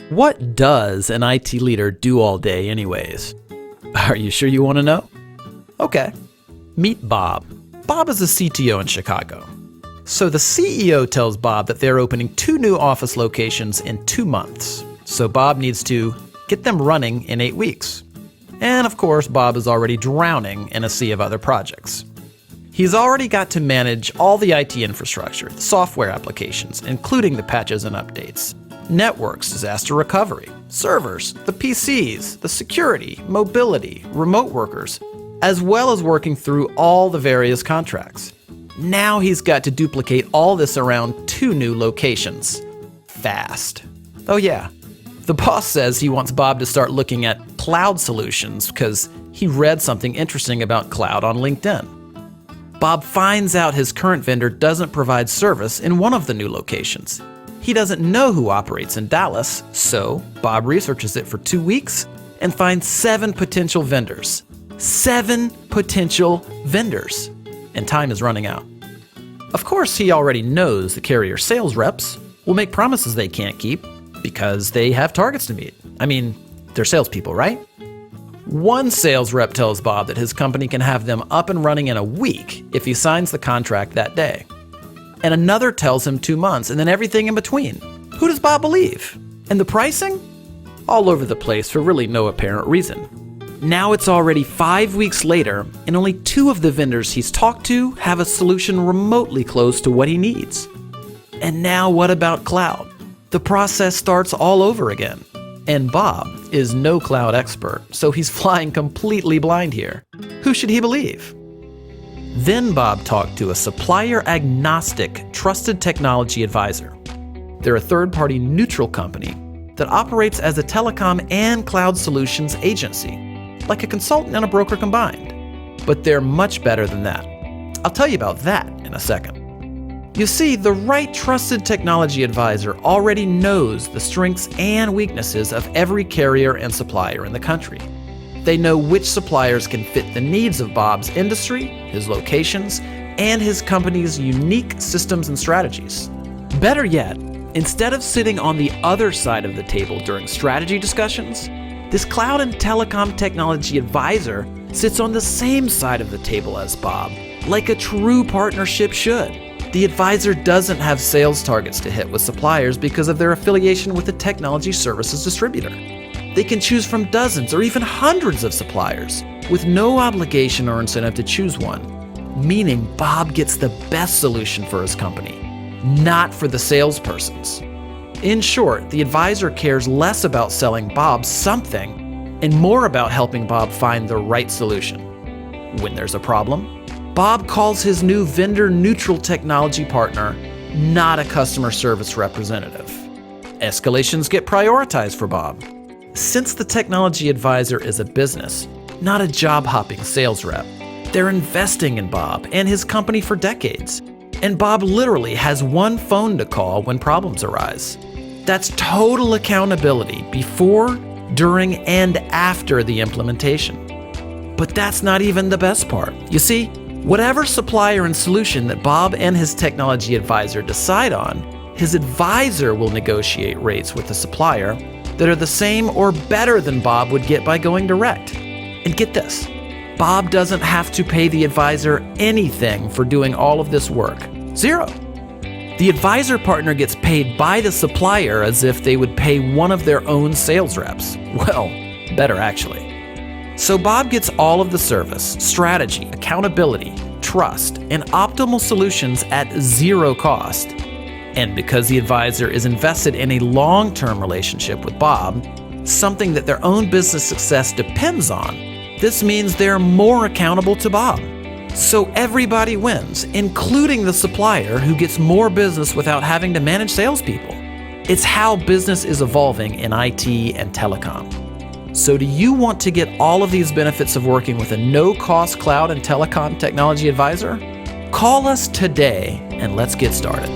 What does an IT leader do all day anyways? Are you sure you want to know? Okay. Meet Bob. Bob is a CTO in Chicago. So the CEO tells Bob that they're opening 2 new office locations in 2 months. So Bob needs to get them running in 8 weeks. And of course, Bob is already drowning in a sea of other projects. He's already got to manage all the IT infrastructure, the software applications, including the patches and updates, networks, disaster recovery, servers, the PCs, the security, mobility, remote workers, as well as working through all the various contracts. Now he's got to duplicate all this around 2 new locations. Fast. Oh yeah, the boss says he wants Bob to start looking at cloud solutions because he read something interesting about cloud on LinkedIn. Bob finds out his current vendor doesn't provide service in one of the new locations. He doesn't know who operates in Dallas, so Bob researches it for 2 weeks and finds 7 potential vendors. 7 potential vendors. And time is running out. Of course, he already knows the carrier sales reps will make promises they can't keep because they have targets to meet. I mean, they're salespeople, right? One sales rep tells Bob that his company can have them up and running in a week if he signs the contract that day. And another tells him 2 months, and then everything in between. Who does Bob believe? And the pricing? All over the place for really no apparent reason. Now it's already 5 weeks later, and only 2 of the vendors he's talked to have a solution remotely close to what he needs. And now what about cloud? The process starts all over again. And Bob is no cloud expert, so he's flying completely blind here. Who should he believe? Then Bob talked to a supplier-agnostic trusted technology advisor. They're a third-party neutral company that operates as a telecom and cloud solutions agency, like a consultant and a broker combined. But they're much better than that. I'll tell you about that in a second. You see, the right trusted technology advisor already knows the strengths and weaknesses of every carrier and supplier in the country. They know which suppliers can fit the needs of Bob's industry, his locations, and his company's unique systems and strategies. Better yet, instead of sitting on the other side of the table during strategy discussions, this cloud and telecom technology advisor sits on the same side of the table as Bob, like a true partnership should. The advisor doesn't have sales targets to hit with suppliers because of their affiliation with a technology services distributor. They can choose from dozens or even hundreds of suppliers with no obligation or incentive to choose one, meaning Bob gets the best solution for his company, not for the salespersons. In short, the advisor cares less about selling Bob something and more about helping Bob find the right solution. When there's a problem, Bob calls his new vendor-neutral technology partner, not a customer service representative. Escalations get prioritized for Bob. Since the technology advisor is a business, not a job-hopping sales rep, they're investing in Bob and his company for decades. And Bob literally has one phone to call when problems arise. That's total accountability before, during, and after the implementation. But that's not even the best part. You see, whatever supplier and solution that Bob and his technology advisor decide on, his advisor will negotiate rates with the supplier that are the same or better than Bob would get by going direct. And get this, Bob doesn't have to pay the advisor anything for doing all of this work. 0. The advisor partner gets paid by the supplier as if they would pay one of their own sales reps. Well, better actually. So Bob gets all of the service, strategy, accountability, trust, and optimal solutions at 0 cost. And because the advisor is invested in a long-term relationship with Bob, something that their own business success depends on, this means they're more accountable to Bob. So everybody wins, including the supplier who gets more business without having to manage salespeople. It's how business is evolving in IT and telecom. So do you want to get all of these benefits of working with a no-cost cloud and telecom technology advisor? Call us today and let's get started.